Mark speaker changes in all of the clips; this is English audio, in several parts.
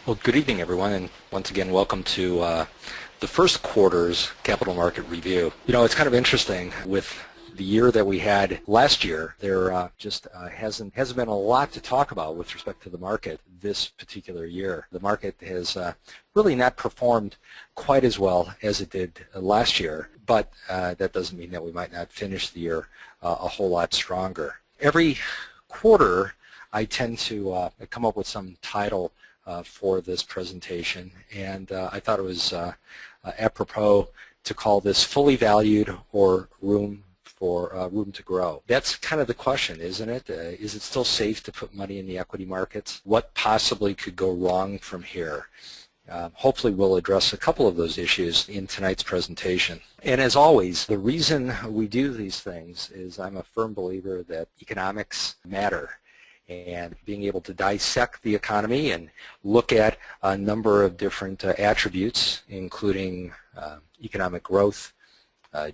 Speaker 1: Well, good evening, everyone, and once again, welcome to the first quarter's capital market review. You know, it's kind of interesting with the year that we had last year. There just hasn't been a lot to talk about with respect to the market this particular year. The market has really not performed quite as well as it did last year, but that doesn't mean that we might not finish the year a whole lot stronger. Every quarter, I tend to come up with some title for this presentation, and I thought it was apropos to call this Fully Valued or Room to Grow. That's kind of the question, isn't it? Is it still safe to put money in the equity markets? What possibly could go wrong from here? Hopefully we'll address a couple of those issues in tonight's presentation. And as always, the reason we do these things is I'm a firm believer that economics matter. And being able to dissect the economy and look at a number of different attributes, including economic growth,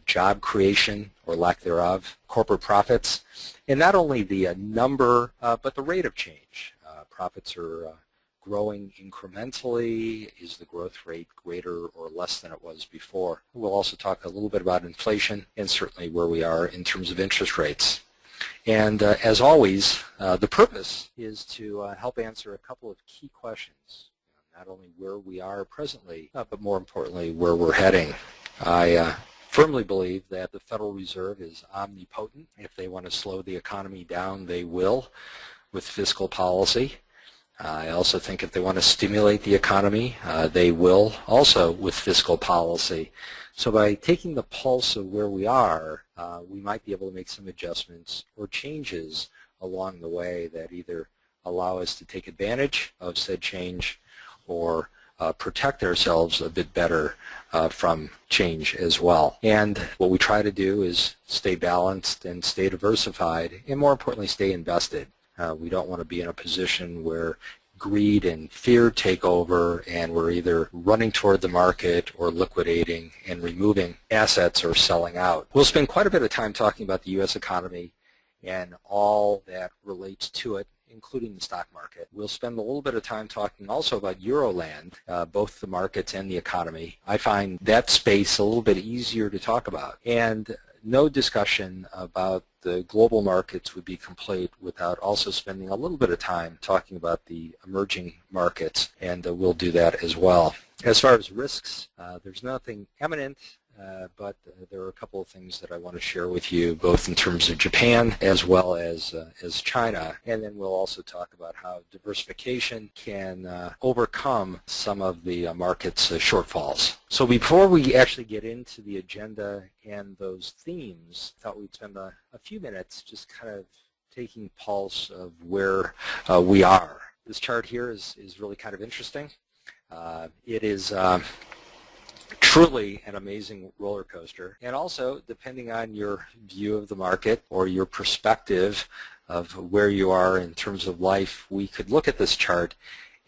Speaker 1: job creation or lack thereof, corporate profits, and not only the number but the rate of change. Profits are growing incrementally. Is the growth rate greater or less than it was before? We'll also talk a little bit about inflation and certainly where we are in terms of interest rates. And as always, the purpose is to help answer a couple of key questions, not only where we are presently, but more importantly, where we're heading. I firmly believe that the Federal Reserve is omnipotent. If they want to slow the economy down, they will with fiscal policy. I also think if they want to stimulate the economy, they will also with fiscal policy. So by taking the pulse of where we are, we might be able to make some adjustments or changes along the way that either allow us to take advantage of said change or protect ourselves a bit better from change as well. And what we try to do is stay balanced and stay diversified and more importantly stay invested. We don't want to be in a position where greed and fear take over and we're either running toward the market or liquidating and removing assets or selling out. We'll spend quite a bit of time talking about the U.S. economy and all that relates to it, including the stock market. We'll spend a little bit of time talking also about Euroland, both the markets and the economy. I find that space a little bit easier to talk about. And no discussion about the global markets would be complete without also spending a little bit of time talking about the emerging markets, and we'll do that as well. As far as risks, there's nothing imminent, but there are a couple of things that I want to share with you, both in terms of Japan as well as China, and then we'll also talk about how diversification can overcome some of the market's shortfalls. So before we actually get into the agenda and those themes, I thought we'd spend a few minutes just kind of taking pulse of where we are. This chart here is really kind of interesting. It is truly an amazing roller coaster, and also depending on your view of the market or your perspective of where you are in terms of life, we could look at this chart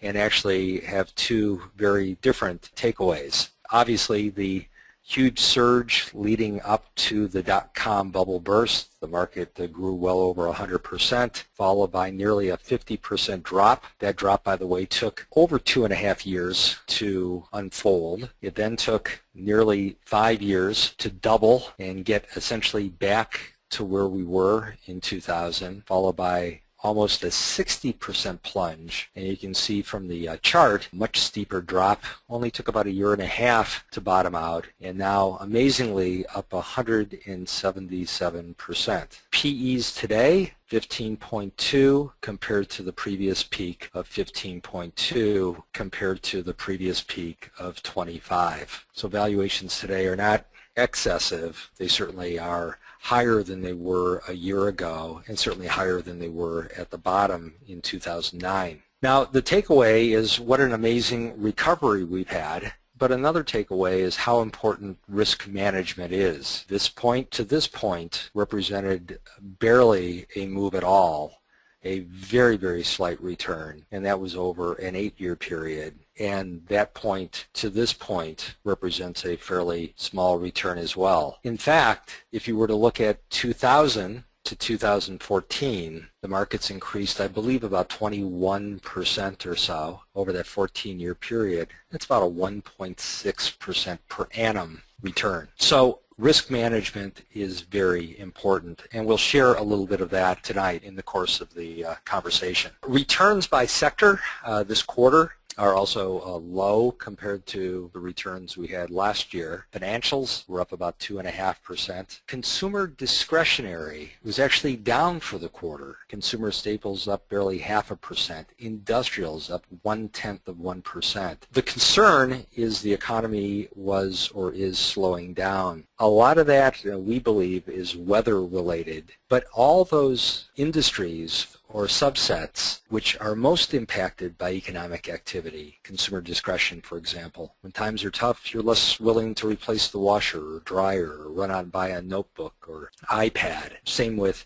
Speaker 1: and actually have two very different takeaways. Obviously, the huge surge leading up to the dot-com bubble burst, the market grew well over 100%, followed by nearly a 50% drop. That drop, by the way, took over 2.5 years to unfold. It then took nearly 5 years to double and get essentially back to where we were in 2000, followed by almost a 60% plunge, and you can see from the chart, much steeper drop, only took about 1.5 years to bottom out, and now amazingly up 177%. PEs today, 15.2 compared to the previous peak of 15.2 compared to the previous peak of 25. So valuations today are not excessive, they certainly are higher than they were a year ago and certainly higher than they were at the bottom in 2009. Now the takeaway is what an amazing recovery we've had, but another takeaway is how important risk management is. This point to this point represented barely a move at all, a very, very slight return, and that was over an 8-year period. And that point to this point represents a fairly small return as well. In fact, if you were to look at 2000 to 2014, the markets increased, I believe, about 21% or so over that 14-year period. That's about a 1.6% per annum return. So risk management is very important, and we'll share a little bit of that tonight in the course of the conversation. Returns by sector this quarter are also low compared to the returns we had last year. Financials were up about 2.5%. Consumer discretionary was actually down for the quarter. Consumer staples up barely 0.5%. Industrials up 0.1%. The concern is the economy was or is slowing down. A lot of that, we believe, is weather related, but all those industries or subsets which are most impacted by economic activity, consumer discretion, for example. When times are tough, you're less willing to replace the washer or dryer or run out and buy a notebook or iPad. Same with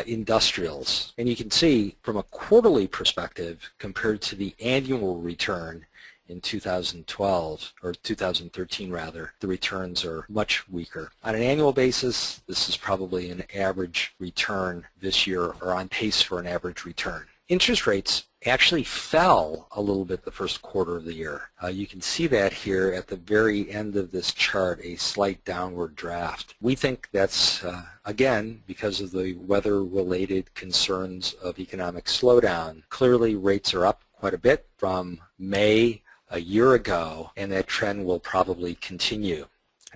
Speaker 1: industrials. And you can see from a quarterly perspective compared to the annual return in 2012, or 2013 rather, the returns are much weaker. On an annual basis, this is probably an average return this year, or on pace for an average return. Interest rates actually fell a little bit the first quarter of the year. You can see that here at the very end of this chart, a slight downward draft. We think that's, again, because of the weather-related concerns of economic slowdown. Clearly, rates are up quite a bit from May a year ago, and that trend will probably continue.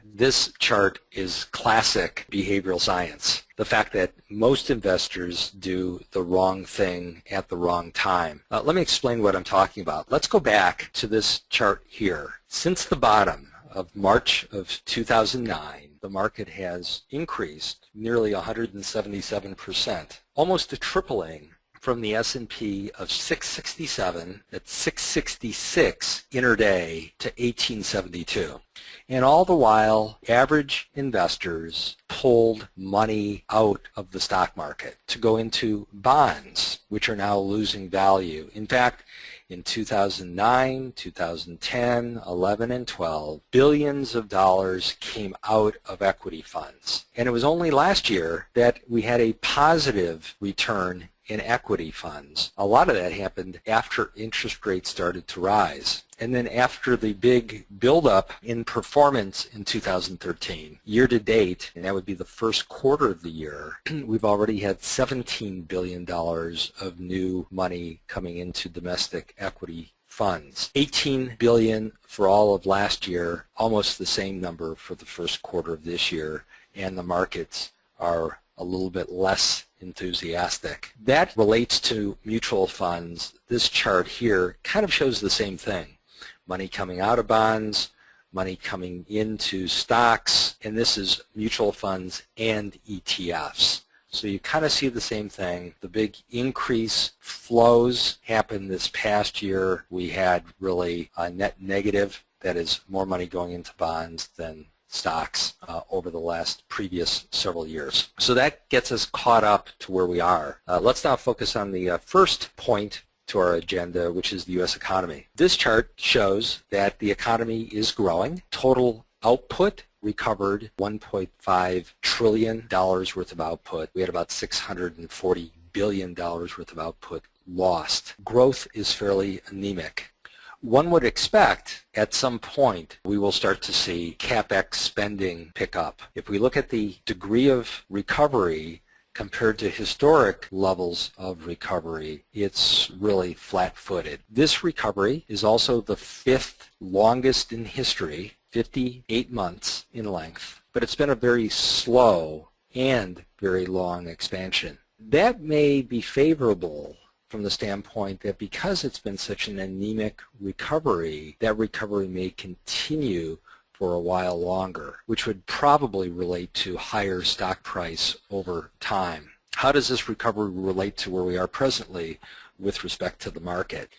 Speaker 1: This chart is classic behavioral science. The fact that most investors do the wrong thing at the wrong time. Let me explain what I'm talking about. Let's go back to this chart here. Since the bottom of March of 2009, the market has increased nearly 177%, almost a tripling from the S&P of 667 at 666 intraday to 1872. And all the while, average investors pulled money out of the stock market to go into bonds, which are now losing value. In fact, in 2009, 2010, 11, and 12, billions of dollars came out of equity funds. And it was only last year that we had a positive return in equity funds. A lot of that happened after interest rates started to rise. And then after the big buildup in performance in 2013, year to date, and that would be the first quarter of the year, we've already had $17 billion of new money coming into domestic equity funds. $18 billion for all of last year, almost the same number for the first quarter of this year, and the markets are a little bit less enthusiastic. That relates to mutual funds. This chart here kind of shows the same thing. Money coming out of bonds, money coming into stocks, and this is mutual funds and ETFs. So you kind of see the same thing. The big increase flows happened this past year. We had really a net negative, that is more money going into bonds than stocks over the previous several years. So that gets us caught up to where we are. Let's now focus on the first point to our agenda, which is the U.S. economy. This chart shows that the economy is growing. Total output recovered $1.5 trillion worth of output. We had about $640 billion worth of output lost. Growth is fairly anemic. One would expect at some point we will start to see CapEx spending pick up. If we look at the degree of recovery compared to historic levels of recovery, it's really flat-footed. This recovery is also the fifth longest in history, 58 months in length, but it's been a very slow and very long expansion. That may be favorable from the standpoint that because it's been such an anemic recovery, that recovery may continue for a while longer, which would probably relate to higher stock price over time. How does this recovery relate to where we are presently with respect to the market?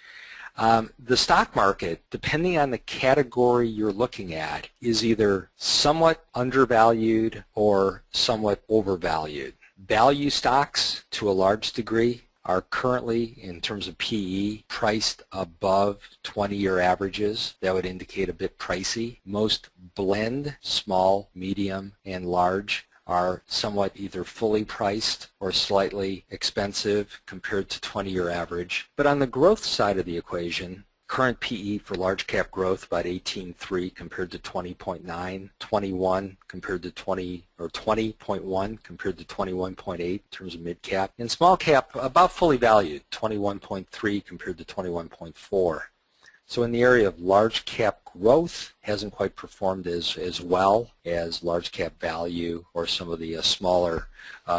Speaker 1: The stock market, depending on the category you're looking at, is either somewhat undervalued or somewhat overvalued. Value stocks, to a large degree, are currently, in terms of PE, priced above 20-year averages. That would indicate a bit pricey. Most blend, small, medium, and large, are somewhat either fully priced or slightly expensive compared to 20-year average. But on the growth side of the equation, current PE for large cap growth about 18.3 compared to 20.9, 21 compared to 20.1 compared to 21.8 in terms of mid cap, and small cap about fully valued, 21.3 compared to 21.4. So in the area of large cap growth, hasn't quite performed as well as large cap value or some of the smaller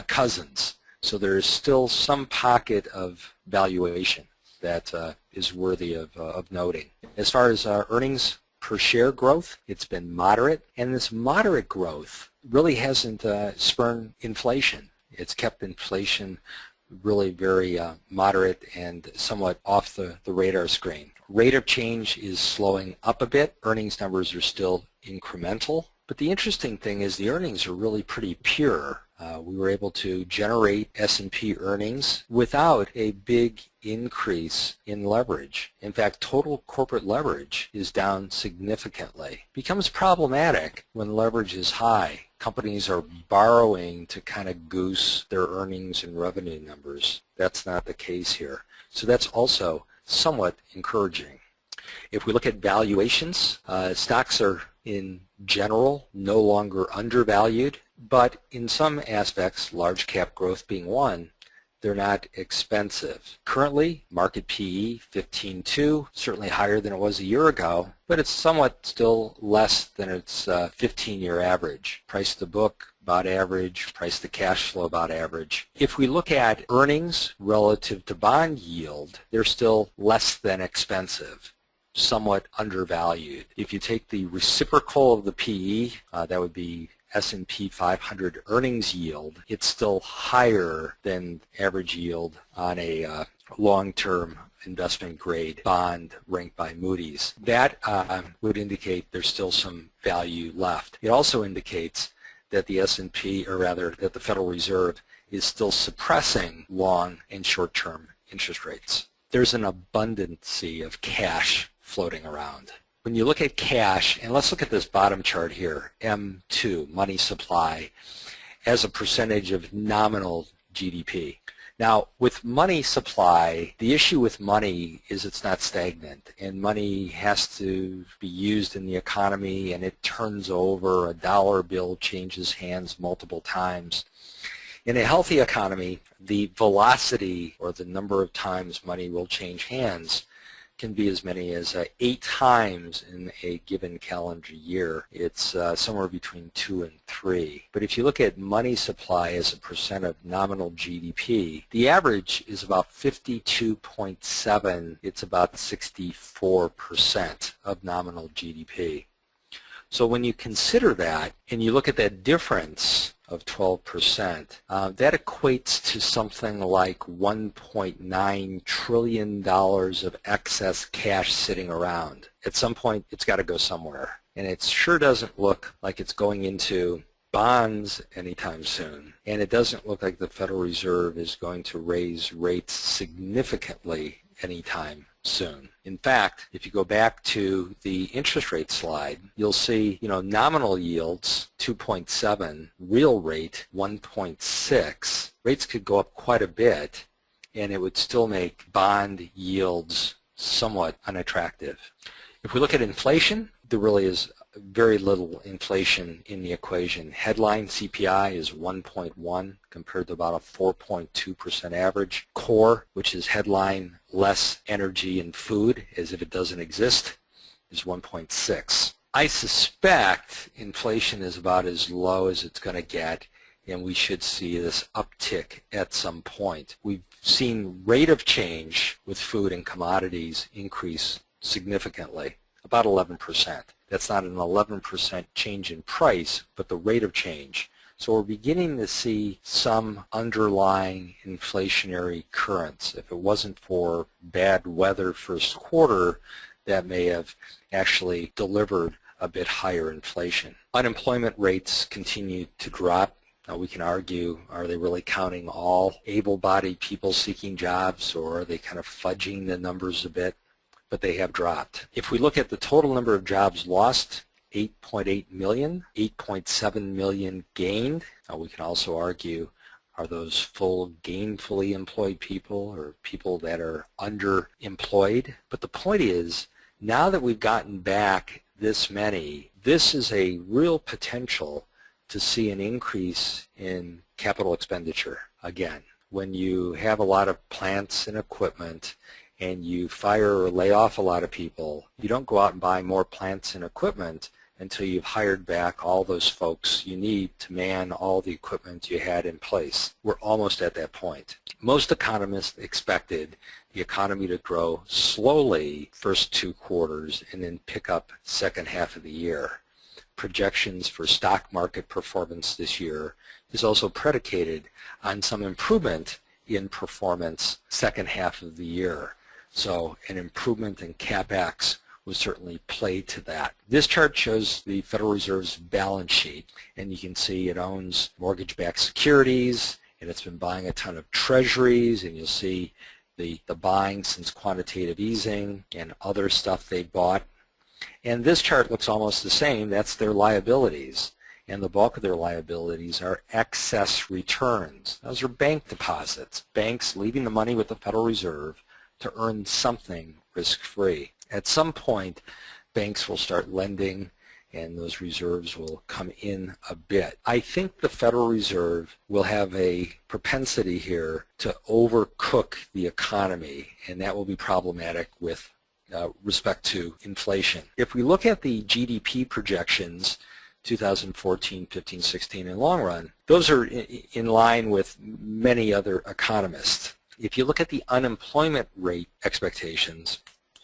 Speaker 1: cousins. So there is still some pocket of valuation that is worthy of noting. As far as earnings per share growth, it's been moderate, and this moderate growth really hasn't spurned inflation. It's kept inflation really very moderate and somewhat off the radar screen. Rate of change is slowing up a bit. Earnings numbers are still incremental, but the interesting thing is the earnings are really pretty pure. We were able to generate S&P earnings without a big increase in leverage. In fact, total corporate leverage is down significantly. Becomes problematic when leverage is high. Companies are borrowing to kind of goose their earnings and revenue numbers. That's not the case here. So that's also somewhat encouraging. If we look at valuations, stocks are in general no longer undervalued, but in some aspects, large cap growth being one, they're not expensive. Currently, market PE 15.2, certainly higher than it was a year ago, but it's somewhat still less than its 15-year average. Price to book about average, price to cash flow about average. If we look at earnings relative to bond yield, they're still less than expensive, somewhat undervalued. If you take the reciprocal of the PE, that would be S&P 500 earnings yield, it's still higher than average yield on a long-term investment grade bond ranked by Moody's. That would indicate there's still some value left. It also indicates that the S&P, or rather that the Federal Reserve, is still suppressing long and short-term interest rates. There's an abundance of cash floating around. When you look at cash, and let's look at this bottom chart here, M2, money supply, as a percentage of nominal GDP. Now, with money supply, the issue with money is it's not stagnant, and money has to be used in the economy, and it turns over. A dollar bill changes hands multiple times. In a healthy economy, the velocity, or the number of times money will change hands, can be as many as 8 times in a given calendar year. It's somewhere between 2 and 3. But if you look at money supply as a percent of nominal GDP, the average is about 52.7. It's about 64% of nominal GDP. So when you consider that, and you look at that difference of 12%, that equates to something like $1.9 trillion of excess cash sitting around. At some point, it's got to go somewhere. And it sure doesn't look like it's going into bonds anytime soon. And it doesn't look like the Federal Reserve is going to raise rates significantly anytime soon. In fact, if you go back to the interest rate slide, you'll see, nominal yields 2.7, real rate 1.6. Rates could go up quite a bit, and it would still make bond yields somewhat unattractive. If we look at inflation, there really is very little inflation in the equation. Headline CPI is 1.1 compared to about a 4.2% average. Core, which is headline less energy and food, as if it doesn't exist, is 1.6. I suspect inflation is about as low as it's going to get, and we should see this uptick at some point. We've seen rate of change with food and commodities increase significantly, about 11%. That's not an 11% change in price, but the rate of change. So we're beginning to see some underlying inflationary currents. If it wasn't for bad weather first quarter, that may have actually delivered a bit higher inflation. Unemployment rates continue to drop. Now we can argue, are they really counting all able-bodied people seeking jobs, or are they kind of fudging the numbers a bit? But they have dropped. If we look at the total number of jobs lost 8.8 million, 8.7 million gained. Now we can also argue, are those full gainfully employed people or people that are underemployed? But the point is, now that we've gotten back this many, this is a real potential to see an increase in capital expenditure again. When you have a lot of plants and equipment and you fire or lay off a lot of people, you don't go out and buy more plants and equipment until you've hired back all those folks you need to man all the equipment you had in place. We're almost at that point. Most economists expected the economy to grow slowly first 2 quarters and then pick up second half of the year. Projections for stock market performance this year is also predicated on some improvement in performance second half of the year. So an improvement in CapEx will certainly play to that. This chart shows the Federal Reserve's balance sheet, and you can see it owns mortgage-backed securities, and it's been buying a ton of treasuries, and you'll see the buying since quantitative easing and other stuff they bought. And this chart looks almost the same. That's their liabilities, and the bulk of their liabilities are excess returns. Those are bank deposits, banks leaving the money with the Federal Reserve to earn something risk-free. At some point, banks will start lending and those reserves will come in a bit. I think the Federal Reserve will have a propensity here to overcook the economy, and that will be problematic with respect to inflation. If we look at the GDP projections, 2014, 15, 16, and long run, those are in line with many other economists. If you look at the unemployment rate expectations,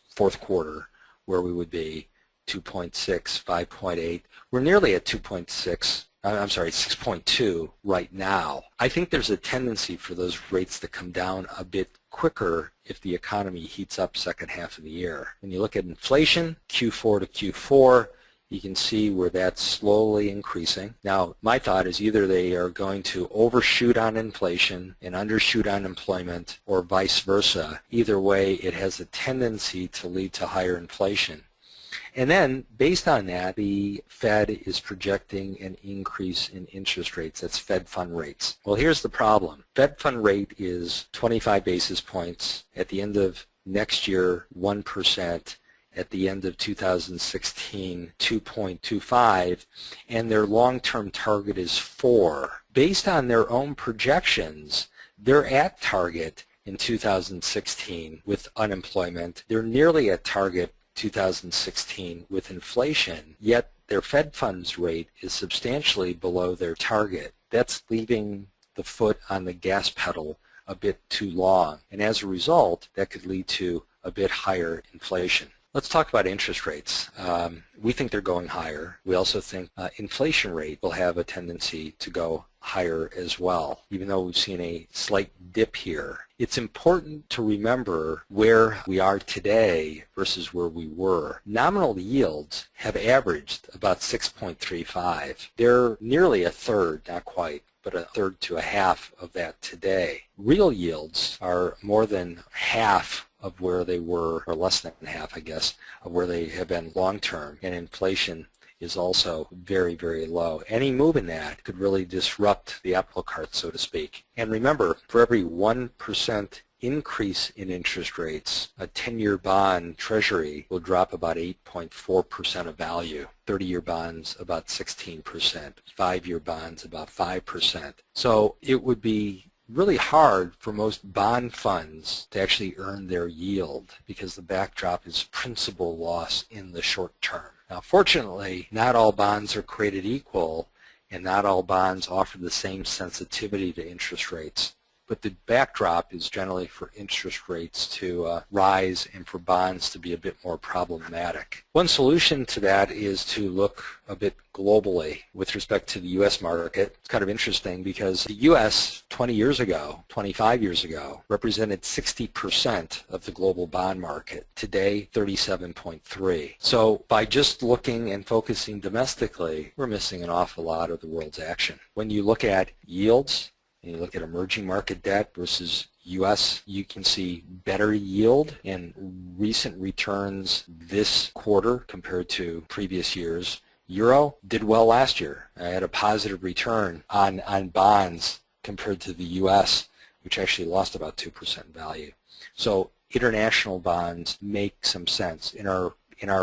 Speaker 1: fourth quarter, where we would be 2.6, 5.8, we're nearly at 6.2 right now. I think there's a tendency for those rates to come down a bit quicker if the economy heats up second half of the year. When you look at inflation, Q4 to Q4, you can see where that's slowly increasing. Now, my thought is either they are going to overshoot on inflation and undershoot on employment, or vice versa. Either way, it has a tendency to lead to higher inflation. And then, based on that, the Fed is projecting an increase in interest rates. That's Fed fund rates. Well, here's the problem. Fed fund rate is 25 basis points. At the end of next year, 1%. At the end of 2016, 2.25, and their long-term target is 4. Based on their own projections, they're at target in 2016 with unemployment. They're nearly at target 2016 with inflation, yet their Fed funds rate is substantially below their target. That's leaving the foot on the gas pedal a bit too long, and as a result, that could lead to a bit higher inflation. Let's talk about interest rates. We think they're going higher. We also think inflation rate will have a tendency to go higher as well, even though we've seen a slight dip here. It's important to remember where we are today versus where we were. Nominal yields have averaged about 6.35. They're nearly a third, not quite, but a third to a half of that today. Real yields are more than half of where they were, or less than half, I guess, of where they have been long-term, and inflation is also very, very low. Any move in that could really disrupt the apple cart, so to speak. And remember, for every 1% increase in interest rates, a 10-year bond treasury will drop about 8.4% of value. 30-year bonds about 16%, 5-year bonds about 5%. So it would be really hard for most bond funds to actually earn their yield because the backdrop is principal loss in the short term. Now, fortunately, not all bonds are created equal, and not all bonds offer the same sensitivity to interest rates. But the backdrop is generally for interest rates to rise and for bonds to be a bit more problematic. One solution to that is to look a bit globally with respect to the U.S. market. It's kind of interesting because the U.S. 20 years ago, 25 years ago, represented 60% of the global bond market. Today, 37.3%. So by just looking and focusing domestically, we're missing an awful lot of the world's action. When you look at yields, and you look at emerging market debt versus U.S., you can see better yield and recent returns this quarter compared to previous years Euro did well last year. I had a positive return on bonds compared to the U.S., which actually lost about 2% value. So international bonds make some sense. In our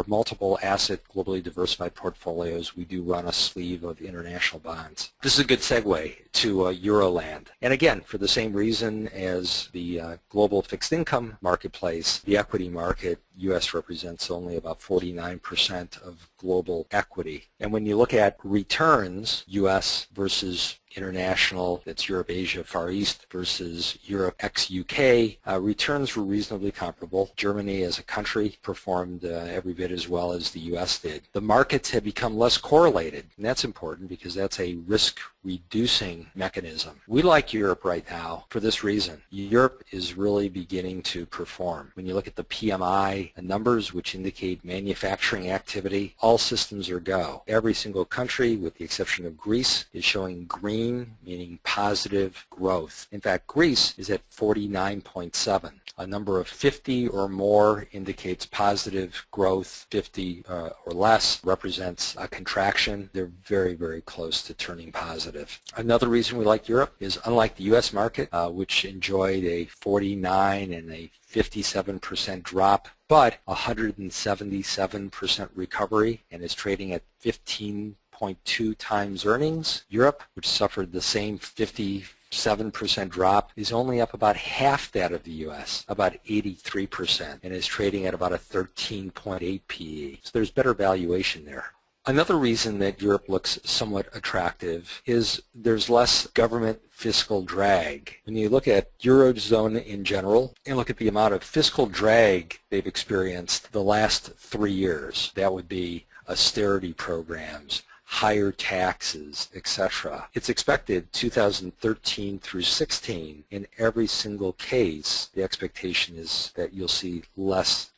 Speaker 1: multiple asset, globally diversified portfolios, we do run a sleeve of international bonds. This is a good segue to Euroland. And again, for the same reason as the global fixed income marketplace, the equity market, U.S. represents only about 49% of global equity. And when you look at returns, U.S. versus international, that's Europe, Asia, Far East versus Europe ex-UK, returns were reasonably comparable. Germany as a country performed every bit as well as the U.S. did. The markets have become less correlated, and that's important because that's a risk-reducing mechanism. We like Europe right now for this reason. Europe is really beginning to perform. When you look at the PMI numbers, which indicate manufacturing activity, all systems are go. Every single country, with the exception of Greece, is showing green, meaning positive growth. In fact, Greece is at 49.7. A number of 50 or more indicates positive growth. 50 or less represents a contraction. They're very, very close to turning positive. Another reason we like Europe is, unlike the U.S. market, which enjoyed a 49 and a 57% drop, but 177% recovery and is trading at 15.2 times earnings. Europe, which suffered the same 57% drop, is only up about half that of the U.S., about 83%, and is trading at about a 13.8 PE. So there's better valuation there. Another reason that Europe looks somewhat attractive is there's less government fiscal drag. When you look at Eurozone in general and look at the amount of fiscal drag they've experienced the last 3 years, that would be austerity programs, higher taxes, etc. It's expected 2013 through 16, in every single case, the expectation is that you'll see less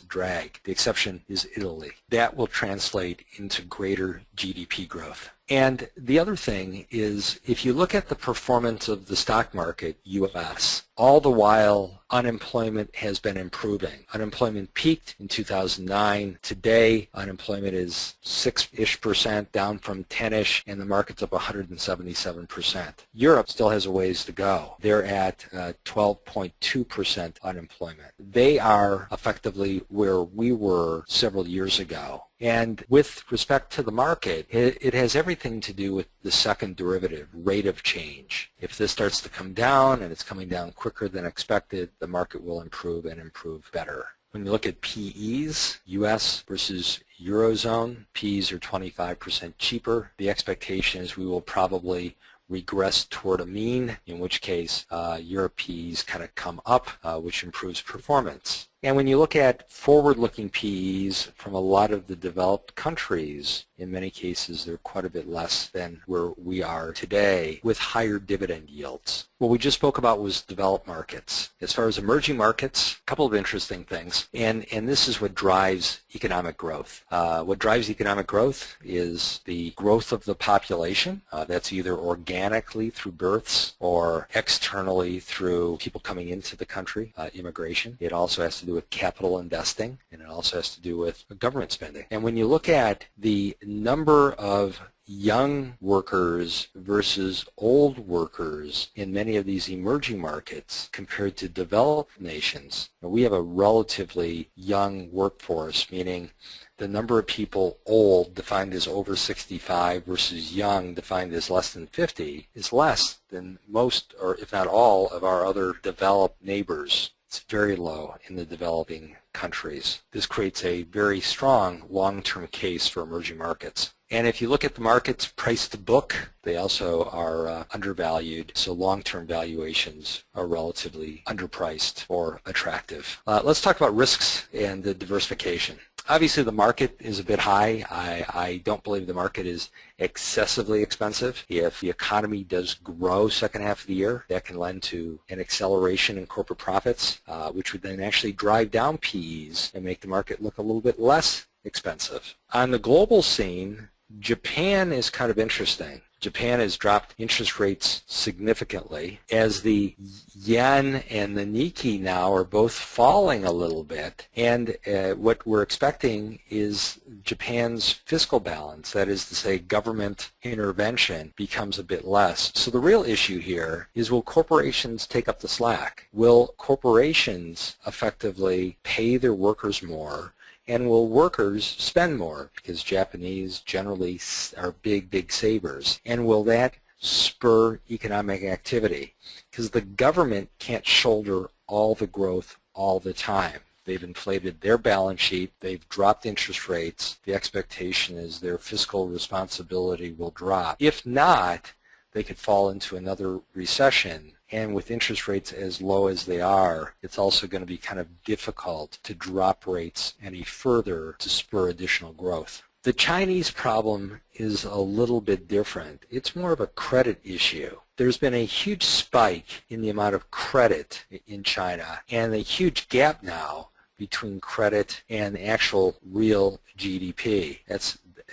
Speaker 1: drag. The exception is Italy. That will translate into greater GDP growth. And the other thing is, if you look at the performance of the stock market, U.S., all the while unemployment has been improving. Unemployment peaked in 2009. Today, unemployment is 6-ish%, down from 10-ish, and the market's up 177%. Europe still has a ways to go. They're at 12.2% unemployment. They are effectively where we were several years ago. And with respect to the market, it has everything to do with the second derivative, rate of change. If this starts to come down, and it's coming down quicker than expected, the market will improve and improve better. When you look at PEs, U.S. versus Eurozone, PEs are 25% cheaper. The expectation is we will probably regress toward a mean, in which case Europe PEs kind of come up, which improves performance. And when you look at forward-looking PEs from a lot of the developed countries, in many cases they're quite a bit less than where we are today, with higher dividend yields. What we just spoke about was developed markets. As far as emerging markets, a couple of interesting things, and this is what drives economic growth. What drives economic growth is the growth of the population. That's either organically through births or externally through people coming into the country, immigration. It also has to do with capital investing, and it also has to do with government spending. And when you look at the number of young workers versus old workers in many of these emerging markets compared to developed nations, we have a relatively young workforce, meaning the number of people old, defined as over 65, versus young, defined as less than 50, is less than most, or if not all, of our other developed neighbors. It's very low in the developing countries. This creates a very strong long-term case for emerging markets. And if you look at the markets price to book, they also are undervalued, so long-term valuations are relatively underpriced or attractive. Let's talk about risks and the diversification. Obviously, the market is a bit high. I don't believe the market is excessively expensive. If the economy does grow second half of the year, that can lend to an acceleration in corporate profits, which would then actually drive down PEs and make the market look a little bit less expensive. On the global scene, Japan is kind of interesting. Japan has dropped interest rates significantly. As the yen and the Nikkei now are both falling a little bit, and what we're expecting is Japan's fiscal balance, that is to say government intervention, becomes a bit less. So the real issue here is, will corporations take up the slack? Will corporations effectively pay their workers more? And will workers spend more? Because Japanese generally are big savers. And will that spur economic activity? Because the government can't shoulder all the growth all the time. They've inflated their balance sheet. They've dropped interest rates. The expectation is their fiscal responsibility will drop. If not, they could fall into another recession. And with interest rates as low as they are, it's also going to be kind of difficult to drop rates any further to spur additional growth. The Chinese problem is a little bit different. It's more of a credit issue. There's been a huge spike in the amount of credit in China, and a huge gap now between credit and actual real GDP.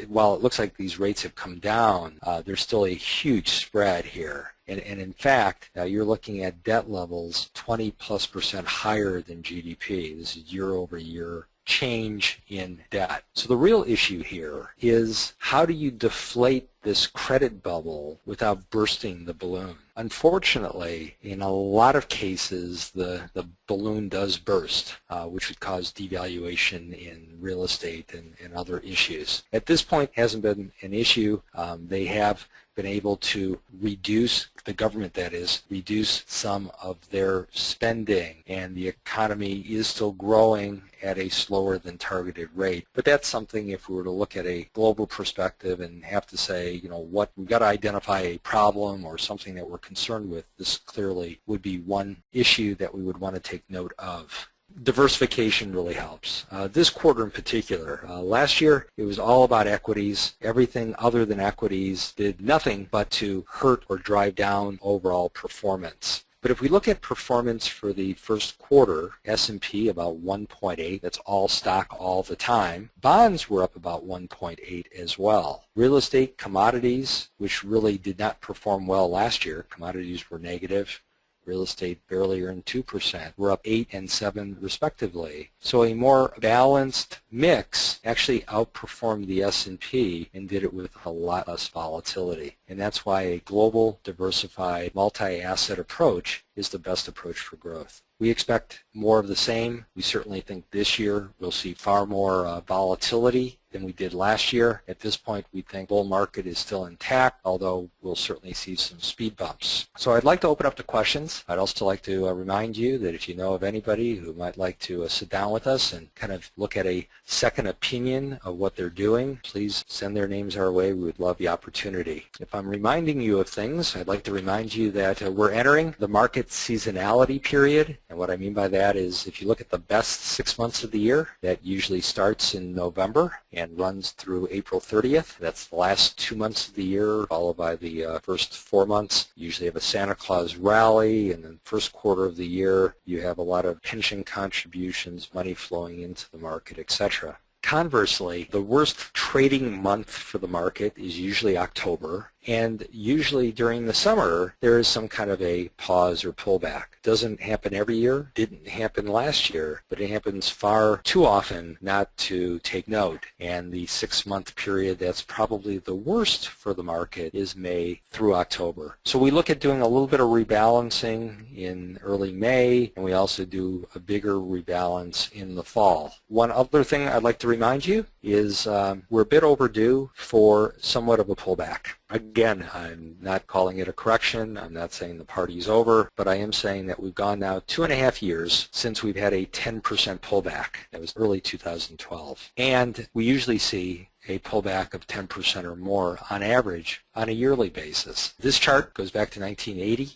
Speaker 1: While it looks like these rates have come down, there's still a huge spread here. And in fact, you're looking at debt levels 20+% higher than GDP. This is year-over-year change in debt. So the real issue here is, how do you deflate this credit bubble without bursting the balloon? Unfortunately, in a lot of cases, the balloon does burst, which would cause devaluation in real estate and other issues. At this point, it hasn't been an issue. They have been able to reduce, the government that is, reduce some of their spending, and the economy is still growing at a slower than targeted rate. But that's something, if we were to look at a global perspective and have to say, we've got to identify a problem or something that we're concerned with, this clearly would be one issue that we would want to take note of. Diversification really helps. This quarter in particular, last year it was all about equities. Everything other than equities did nothing but to hurt or drive down overall performance. But if we look at performance for the first quarter, S&P about 1.8, that's all stock all the time. Bonds were up about 1.8 as well. Real estate, commodities, which really did not perform well last year, commodities were negative. Real estate barely earned 2%. We're up 8 and 7 respectively. So a more balanced mix actually outperformed the S&P and did it with a lot less volatility. And that's why a global, diversified, multi-asset approach is the best approach for growth. We expect more of the same. We certainly think this year we'll see far more volatility than we did last year. At this point, we think the bull market is still intact, although we'll certainly see some speed bumps. So I'd like to open up to questions. I'd also like to remind you that if you know of anybody who might like to sit down with us and kind of look at a second opinion of what they're doing, please send their names our way. We would love the opportunity. If I'm reminding you of things, I'd like to remind you that we're entering the market seasonality period. And what I mean by that is, if you look at the best 6 months of the year, that usually starts in November and runs through April 30th. That's the last 2 months of the year, followed by the first 4 months. You usually have a Santa Claus rally, and then first quarter of the year, you have a lot of pension contributions, money flowing into the market, etc. Conversely, the worst trading month for the market is usually October, and usually during the summer there is some kind of a pause or pullback. Doesn't happen every year, didn't happen last year, but it happens far too often not to take note. And the 6-month period that's probably the worst for the market is May through October. So we look at doing a little bit of rebalancing in early May, and we also do a bigger rebalance in the fall. One other thing I'd like to remind you is we're a bit overdue for somewhat of a pullback. Again, I'm not calling it a correction. I'm not saying the party's over, but I am saying that we've gone now 2.5 years since we've had a 10% pullback. That was early 2012. And we usually see a pullback of 10% or more on average on a yearly basis. This chart goes back to 1980.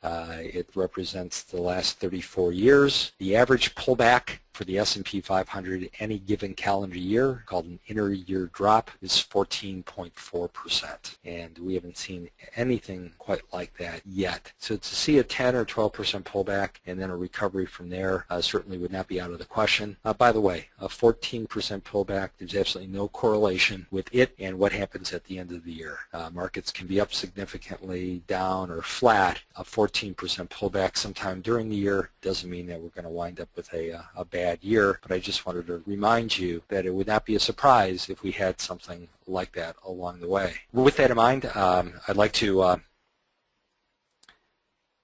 Speaker 1: It represents the last 34 years. The average pullback for the S&P 500 any given calendar year, called an inter-year drop, is 14.4%. And we haven't seen anything quite like that yet. So to see a 10 or 12% pullback and then a recovery from there certainly would not be out of the question. By the way, a 14% pullback, there's absolutely no correlation with it and what happens at the end of the year. Markets can be up significantly, down, or flat. A 14% pullback sometime during the year doesn't mean that we're going to wind up with a bad year, but I just wanted to remind you that it would not be a surprise if we had something like that along the way. With that in mind, I'd like to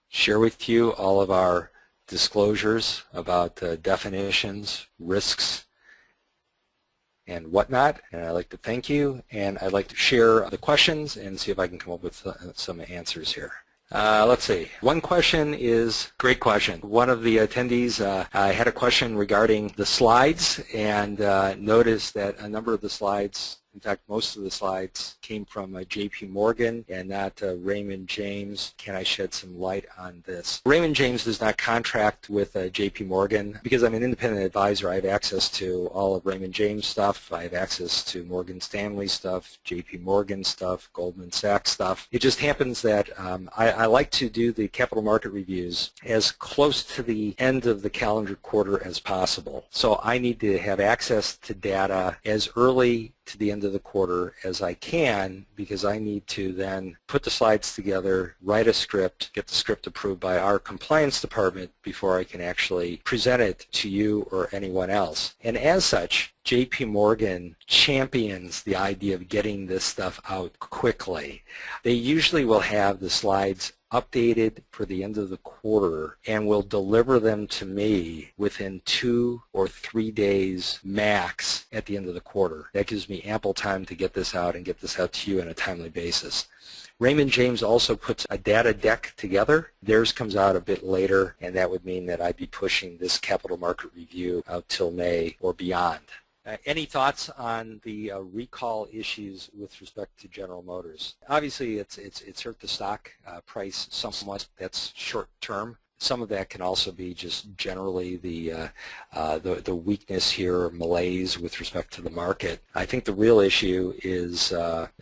Speaker 1: share with you all of our disclosures about definitions, risks, and whatnot. And I'd like to thank you, and I'd like to share the questions and see if I can come up with some answers here. Let's see. One question is, great question. One of the attendees had a question regarding the slides, and noticed that a number of the slides, in fact, most of the slides came from JP Morgan and not Raymond James. Can I shed some light on this? Raymond James does not contract with JP Morgan. Because I'm an independent advisor, I have access to all of Raymond James stuff. I have access to Morgan Stanley stuff, JP Morgan stuff, Goldman Sachs stuff. It just happens that I like to do the capital market reviews as close to the end of the calendar quarter as possible. So I need to have access to data as early to the end of the quarter as I can, because I need to then put the slides together, write a script, get the script approved by our compliance department before I can actually present it to you or anyone else. And as such, JP Morgan champions the idea of getting this stuff out quickly. They usually will have the slides updated for the end of the quarter and will deliver them to me within 2 or 3 days max at the end of the quarter. That gives me ample time to get this out and get this out to you on a timely basis. Raymond James also puts a data deck together. Theirs comes out a bit later, and that would mean that I'd be pushing this capital market review out till May or beyond. Any thoughts on the recall issues with respect to General Motors? Obviously, it's hurt the stock price somewhat. That's short term. Some of that can also be just generally the weakness here, or malaise with respect to the market. I think the real issue is,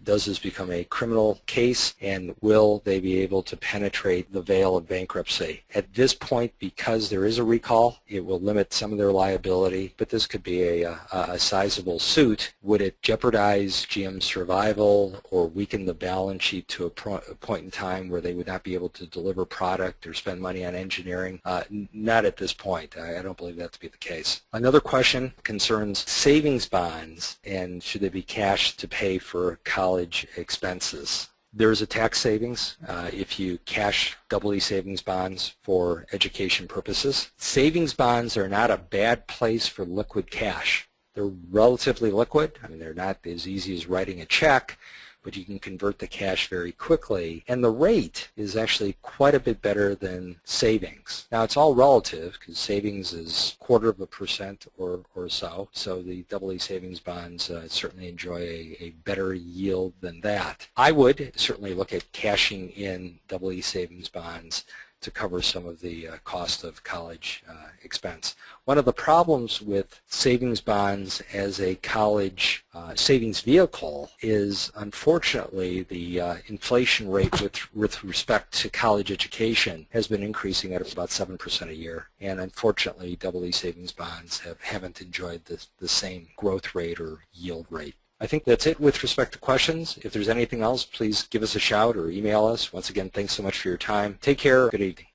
Speaker 1: does this become a criminal case, and will they be able to penetrate the veil of bankruptcy? At this point, because there is a recall, it will limit some of their liability, but this could be a sizable suit. Would it jeopardize GM's survival or weaken the balance sheet to a point in time where they would not be able to deliver product or spend money on engineering? Not at this point. I don't believe that to be the case. Another question concerns savings bonds, and should they be cashed to pay for college expenses? There is a tax savings if you cash EE savings bonds for education purposes. Savings bonds are not a bad place for liquid cash. They're relatively liquid. I mean, they're not as easy as writing a check, but you can convert the cash very quickly, and the rate is actually quite a bit better than savings. Now, it's all relative, because savings is 1/4% or so the EE savings bonds certainly enjoy a better yield than that. I would certainly look at cashing in EE savings bonds to cover some of the cost of college expense. One of the problems with savings bonds as a college savings vehicle is, unfortunately, the inflation rate with respect to college education has been increasing at about 7% a year, and unfortunately EE savings bonds haven't enjoyed the same growth rate or yield rate. I think that's it with respect to questions. If there's anything else, please give us a shout or email us. Once again, thanks so much for your time. Take care. Good evening.